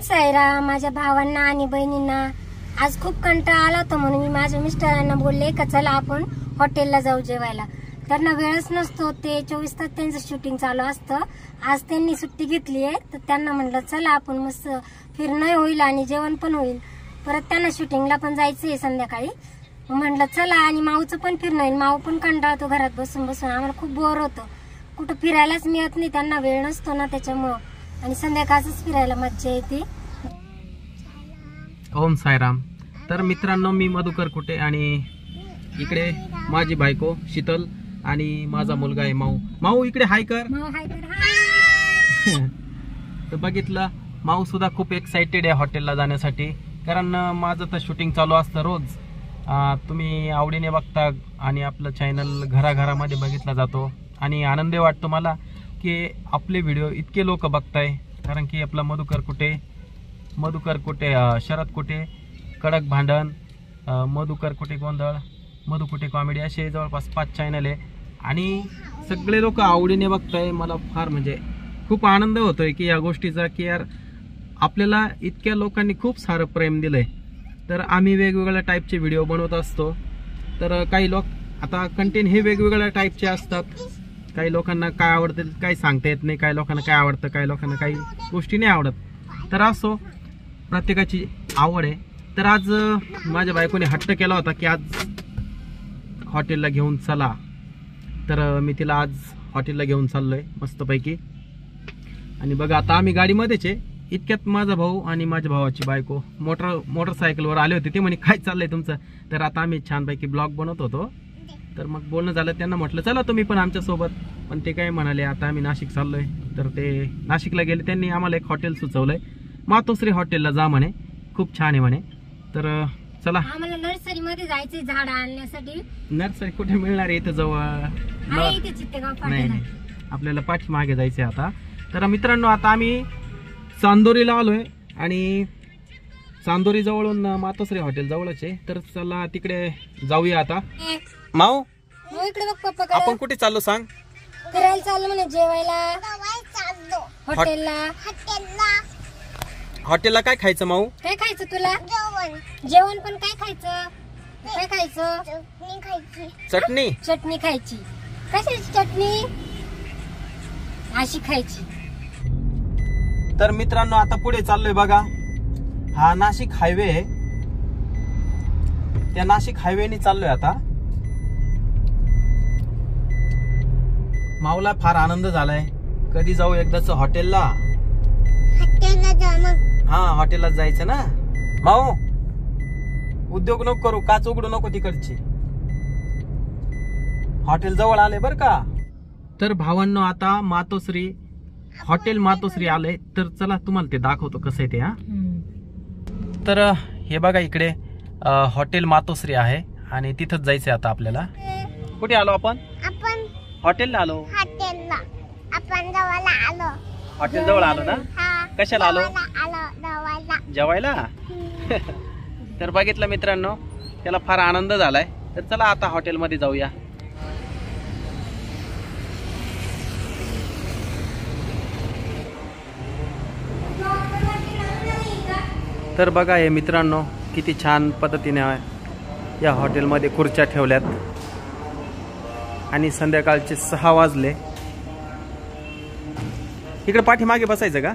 ओम साईराम. माझ्या भावांना आणि बहिणींना आज खूप कंटाळा आला होता म्हणून मी माझ्या मिस्टरांना बोलले का चला आपण हॉटेलला जाऊ जेवायला. त्यांना वेळच नसतो, ते 24 तास त्यांचं शूटिंग चालू असतं. आज त्यांनी सुट्टी घेतली आहे तर त्यांना म्हटलं चला आपण मस्त फिरणं होईल आणि जेवण पण होईल. परत त्यांना शूटिंगला पण जायचंय संध्याकाळी. म्हटलं चला आणि माऊचं पण फिरणं होईल. माऊ पण कंटाळतो घरात बसून बसून, आम्हाला खूप बोर होतं, कुठं फिरायलाच मिळत नाही, त्यांना वेळ नसतो ना त्याच्यामुळं. आणि संध्याकाळच फिरायला मज्जा येते. ओम साईराम. तर मित्रांनो, मी मधुकर कुटे आणि इकडे माझी बायको शीतल आणि माझा मुलगा आहे माऊ. माऊ इकडे हाय कर. तर बघितलं, माऊ सुद्धा खूप एक्साइटेड आहे हॉटेलला जाण्यासाठी, कारण माझं तर शूटिंग चालू असतं रोज. तुम्ही आवडीने बघता आणि आपलं चॅनल घराघरामध्ये बघितला जातो आणि आनंद वाटतो मला की आपले व्हिडिओ इतके लोक बघताय. कारण की आपला मधुकर कुटे, शरद कुटे, कडक भांडण, मधुकर कुटे गोंधळ, मधु कुटे कॉमेडी, असे जवळपास 5 चॅनल आहे आणि सगळे लोक आवडीने बघताय. मला फार म्हणजे खूप आनंद होतोय की या गोष्टीचा, की यार आपल्याला इतक्या लोकांनी खूप सारं प्रेम दिलंय. तर आम्ही वेगवेगळ्या टाईपचे व्हिडिओ बनवत असतो. तर काही लोक आता कंटेंट हे वेगवेगळ्या टाईपचे असतात. काही लोकांना काय आवडतं काही सांगता येत नाही, काही लोकांना काय आवडतं, काही लोकांना काही गोष्टी नाही आवडत. तर असो, प्रत्येकाची आवड आहे. तर आज माझ्या बायकोने हट्ट केला होता की आज हॉटेलला घेऊन चला. तर मी तिला आज हॉटेलला घेऊन चाललोय मस्तपैकी. आणि बघा आता आम्ही गाडीमध्येच आहे. इतक्यात माझा भाऊ आणि माझ्या भावाची बायको मोटरसायकलवर आले होते. ते म्हणे काय चाललंय तुमचं. तर आता आम्ही छानपैकी ब्लॉग बनवत होतो. तर मग बोलणं झालं, त्यांना म्हटलं चला तुम्ही पण आमच्या सोबत. पण ते काय म्हणाले आता आम्ही नाशिक चाललोय. तर ते नाशिकला गेले. त्यांनी आम्हाला एक हॉटेल सुचवलंय, मातोश्री हॉटेलला जा म्हणे, खूप छान आहे म्हणे. तर चला. आम्हाला नर्सरी मध्ये जायचंय झाड आणण्यासाठी. नर्सरी कुठे मिळणार आहे इथं जवळ? नाही, आपल्याला पाठीमागे जायचंय आता. तर मित्रांनो, आता आम्ही चांदोरीला आलोय आणि चांदोरी जवळून मातोश्री हॉटेल जवळच आहे. तर चला तिकडे जाऊया आता. माऊ इकडे बघ पप्पा, आपण कुठे चाललो सांग? फिरायला चाललो म्हणे, जेवायला हॉटेलला. हॉटेलला काय खायचं माऊ? काय खायचं तुला? जेवण पण काय खायचं? काय खायचं? चटणी. चटणी खायची. कशाची चटणी? अशी खायची. तर मित्रांनो, आता पुढे चाललोय बघा. हा नाशिक हायवे आहे. त्या नाशिक हायवेने चाललोय आता. माऊला फार आनंद झालाय. कधी जाऊ एकदाच हॉटेलला. हा, हॉटेलला जायचं ना माऊ. उद्योग नको करू, काच उघडू नको तिकडची. हॉटेल जवळ आले बर का. तर भावांनो, आता मातोश्री हॉटेल मातोश्री आलंय. तर चला तुम्हाला ते दाखवतो कसं आहे ते. हा, तर हे बघा इकडे हॉटेल मातोश्री आहे आणि तिथंच जायचंय आता आपल्याला. कुठे आलो आपण? हॉटेलला आलो. हॉटेल जवळ आलो ना. कशाला आलो? जेवायला. तर बघितलं मित्रांनो, त्याला फार आनंद झालाय. तर चला आता हॉटेलमध्ये जाऊया. तर बघा हे मित्रांनो, किती छान पद्धतीने या हॉटेलमध्ये खुर्च्या ठेवल्यात आणि संध्याकाळचे 6 वाजले. इकडे पाठीमागे बसायचं का?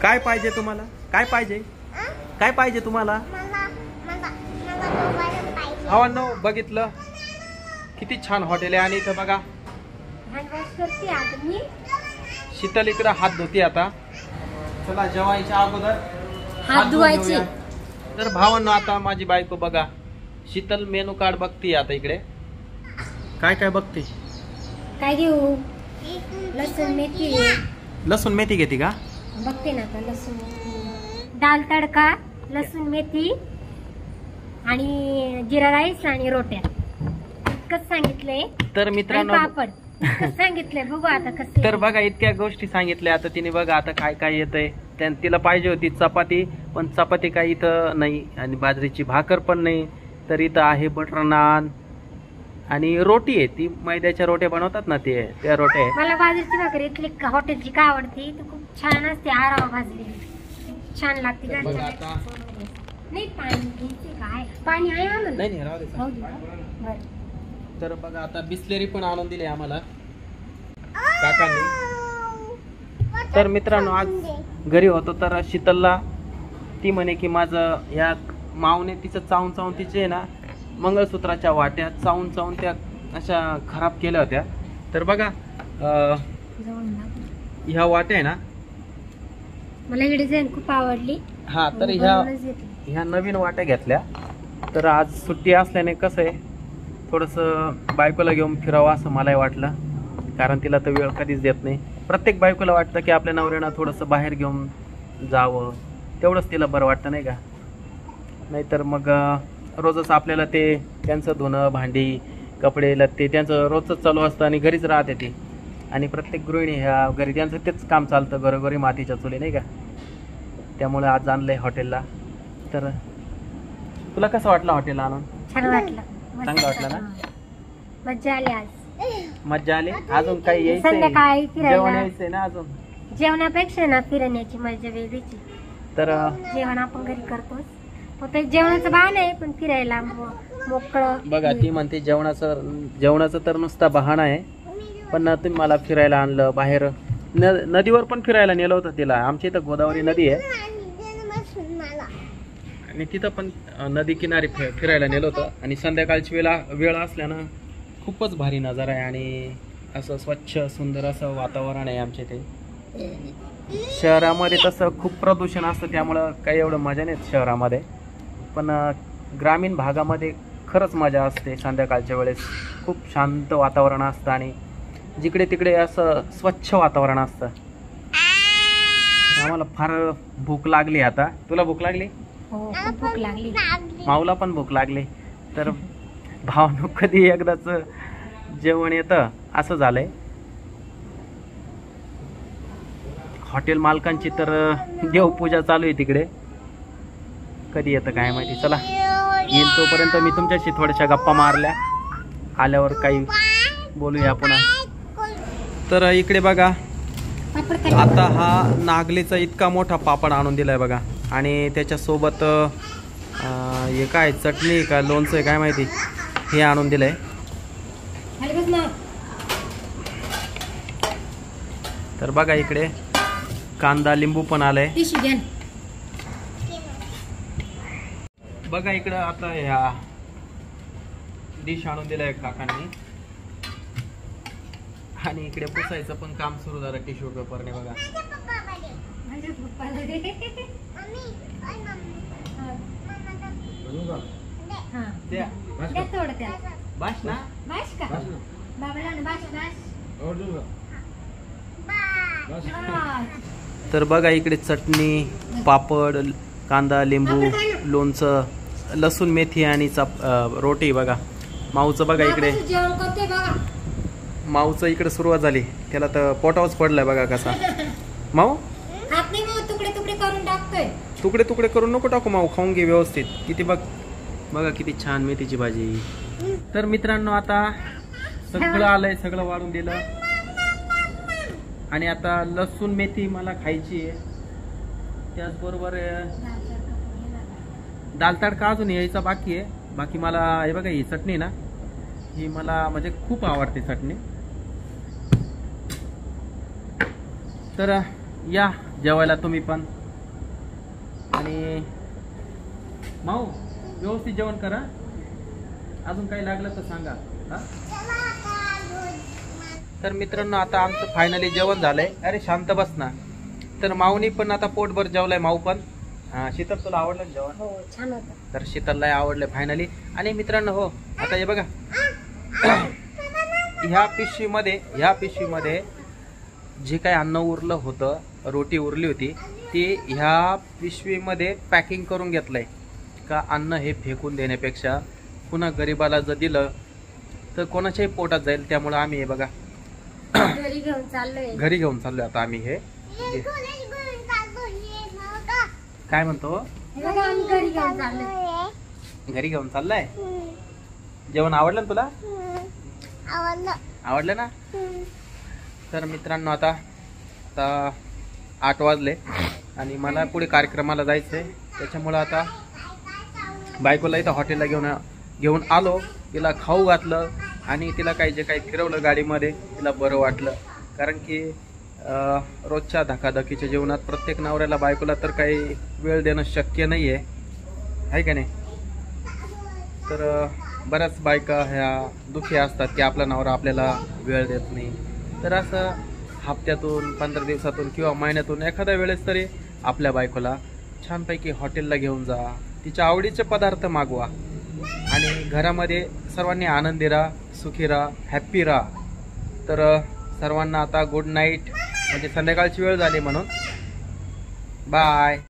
काय पाहिजे तुम्हाला? काय पाहिजे तुम्हाला? भावांनो, बघितलं किती छान हॉटेल आहे. आणि इथं बघा शीतल इकडं हात धुते आता. चला जेवायच्या अगोदर हात धुवायचे. तर भावांनो, आता माझी बायको बघा, शीतल मेनू कार्ड बघते आता. इकडे काय बघते? काय घेऊ? लसूण मेथी घेते का? बघते ना आता. लसूण मेथी, दाल तडका, लसूण मेथी आणि जिरा राईस आणि रोट्या. इतकंच सांगितलंय. तर मित्रांनो, पापड सांगितलंय. बघू आता कसं. तर बघा इतक्या गोष्टी सांगितल्या आता तिने. बघा आता काय येतंय. तिला पाहिजे होती चपाती, पण चपाती काय इथं नाही आणि बाजरीची भाकर पण नाही. तर इथं आहे बटर नान, आणि रोटी आहे, ती मैद्याच्या रोट्या बनवतात ना ते, त्या रोट्या आहे. मला बाजरीची भाकरी इथली हॉटेलची का आवडते, ती खूप छान असते, आरावा भाजलेली छान लागते. बघा घरच्या आता. नाही पाणी घ्यायचे काय, पाणी आहे आणून. नाही राहू दे. राहू दे का? बरं. तर बघा आता बिस्लेरी पण आणून दिली आम्हाला काकांनी. तर मित्रांनो आज घरी होतो तर शीतलला ती म्हणे की माझं या मावने तिचं चावून चावून तिचे आहे ना मंगळसूत्राच्या वाट्या चावून चावून त्या अशा खराब केल्या होत्या. तर बघा जाऊन दाखव. ह्या वाट्या आहे ना, मला ही डिझाईन खूप आवडली. हा तर बनवूनच घेतली. ह्या नवीन वाट्या घेतल्या. तर आज सुट्टी असल्याने कसं आहे थोडंसं बायकोला घेऊन फिरावं असं मलाही वाटलं, कारण तिला तर वेळ कधीच देत नाही. प्रत्येक बायकोला वाटतं की आपल्या नवऱ्यानं थोडंसं बाहेर घेऊन जावं, तेवढंच तिला बरं वाटतं नाही का. नाहीतर मग रोजच आपल्याला ते त्यांचं धुणं भांडी कपडे लत्ते त्यांचं रोजच चालू असतं आणि घरीच राहते ती. आणि प्रत्येक गृहिणी ह्या घरी त्यांचं तेच काम चालतं, घरोघरी मातीच्या चुली नाही का. त्यामुळे आज आणलंय हॉटेलला. तर तुला कसं वाटलं हॉटेलला आणून? छान वाटलं. चांगलं वाटलं ना? मज्जा आली आज. मज्जा आली. अजून काही यायचंय, संध्याकाळी जेवण फिरायला. यायचंय ना अजून. जेवणापेक्षा ना फिरण्याची मजा वेगळीच आहे. तर जेवण आपण घरी करतोच, फक्त जेवणाचं बहाणं आहे, पण फिरायला मोकळं. बघा ती म्हणते जेवणाचं तर नुसता बहाणा आहे, पण तुम्ही मला फिरायला आणलं बाहेर. नदीवर पण फिरायला नेलं होतं तिला. आमच्या इथं गोदावरी नदी आहे आणि तिथं पण नदी किनारी फिरायला नेलं होतं. आणि संध्याकाळची वेळ असल्यानं खूपच भारी नजारा आहे आणि असं स्वच्छ सुंदर असं वातावरण आहे आमच्या इथे. शहरामध्ये तसं खूप प्रदूषण असतं, त्यामुळं काही एवढं मजा नाही शहरामध्ये, पण ग्रामीण भागामध्ये खरंच मजा असते. संध्याकाळच्या वेळेस खूप शांत वातावरण असतं आणि जिकडे तिकडे असं स्वच्छ वातावरण असतं. आम्हाला फार भूक लागली आता. तुला भूक लागली? हो, खूप भूक लागली. माऊला पण भूक लागली. तर भावानं कधी एकदाच जेवण येतं असं झालंय. हॉटेल मालकांची तर देवपूजा चालू आहे तिकडे, कधी येतं काय माहिती. चला येईल तोपर्यंत मी तुमच्याशी थोड्याशा गप्पा मारल्या, आल्यावर काही बोलूया पुन्हा. तर इकडे बघा आता हा नागलीचा इतका मोठा पापड आणून दिलाय बघा, आणि त्याच्यासोबत हे काय चटणी का लोणचं आहे काय माहिती, हे आणून दिलंय. तर बघा इकडे कांदा लिंबू पण आलाय. बघा इकडं आता ह्या डिश आणून दिलाय काकांनी, आणि इकडे पुसायचं पण काम सुरू झालं टिश्यू पेपरने बघा. बाश ना. तर बघा इकडे चटणी पापड कांदा लिंबू लोणचं लसूण मेथी आणि रोटी बघा. माऊचं बघा इकडे, माऊचं इकडे सुरुवात झाली, त्याला तर पोटावच पडलाय बघा कसा. माऊ तुकडे तुकडे करून टाकतोय. तुकडे तुकडे करून नको टाकू माऊ, खाऊन घे व्यवस्थित. किती बघा किती छान मेथीची भाजी. तर मित्रांनो आता सगळं आलंय, सगळं वाढून दिलं, आणि आता लसूण मेथी मला खायची आहे. त्याचबरोबर दाल तडका अजून यायचा बाकी आहे. बाकी मला हे बघा ही चटणी ना, ही मला म्हणजे खूप आवडते चटणी. तर या जेवायला तुम्ही पण, आणि माऊ व्यवस्थित जेवण करा. अजून काही लागलं तर सांगा. तर मित्रांनो आता आमचं फायनली जेवण झालंय. अरे शांत बस ना. तर माऊनी पण आता पोटभर जेवलाय, माऊ पण. शीतल तुला आवडलं जेवण? हो छान होतं. तर शीतलला आवडलं फायनली. आणि मित्रांनो हो आता हे बघा ह्या पिशवीमध्ये जे काही अन्न उरलं होतं, रोटी उरली होती, ती ह्या पिशवीमध्ये पॅकिंग करून घेतलंय का अन्न हे फेकून देण्यापेक्षा पुन्हा गरिबाला जर दिलं तर कोणाच्याही पोटात जाईल. त्यामुळे आम्ही हे बघा घरी घेऊन चाललोय आता आम्ही. हे काय म्हणतो? घरी घेऊन चाललोय. घरी घेऊन चाललाय. जेवण आवडलं ना तुला? आवडलं ना? तर मित्रांनो आता 8 वाजले आणि मला पुढे कार्यक्रमाला जायचंय, त्याच्यामुळं आता बायकोला इथं हॉटेलला घेऊन आलो. तिला खाऊ घातलं आणि तिला जे काही फिरवलं गाडीमध्ये, तिला बरं वाटलं. कारण की रोजच्या धकाधकीच्या जीवनात प्रत्येक नवऱ्याला बायकोला तर काही वेळ देणं शक्य नाही आहे का नाही? तर बऱ्याच बायका ह्या दुःखी असतात की आपला नवरा आपल्याला वेळ देत नाही. तर असं हप्त्यातून 15 दिवसातून किंवा महिन्यातून एखाद्या वेळेस तरी आपल्या बायकोला छानपैकी हॉटेलला घेऊन जा, तिच्या आवडीचे पदार्थ मागवा आणि घरामध्ये सर्वांनी आनंदी राहा, सुखी राहा, हॅप्पी राहा. तर सर्वांना आता गुड नाईट, म्हणजे संध्याकाळची वेळ झाली म्हणून बाय.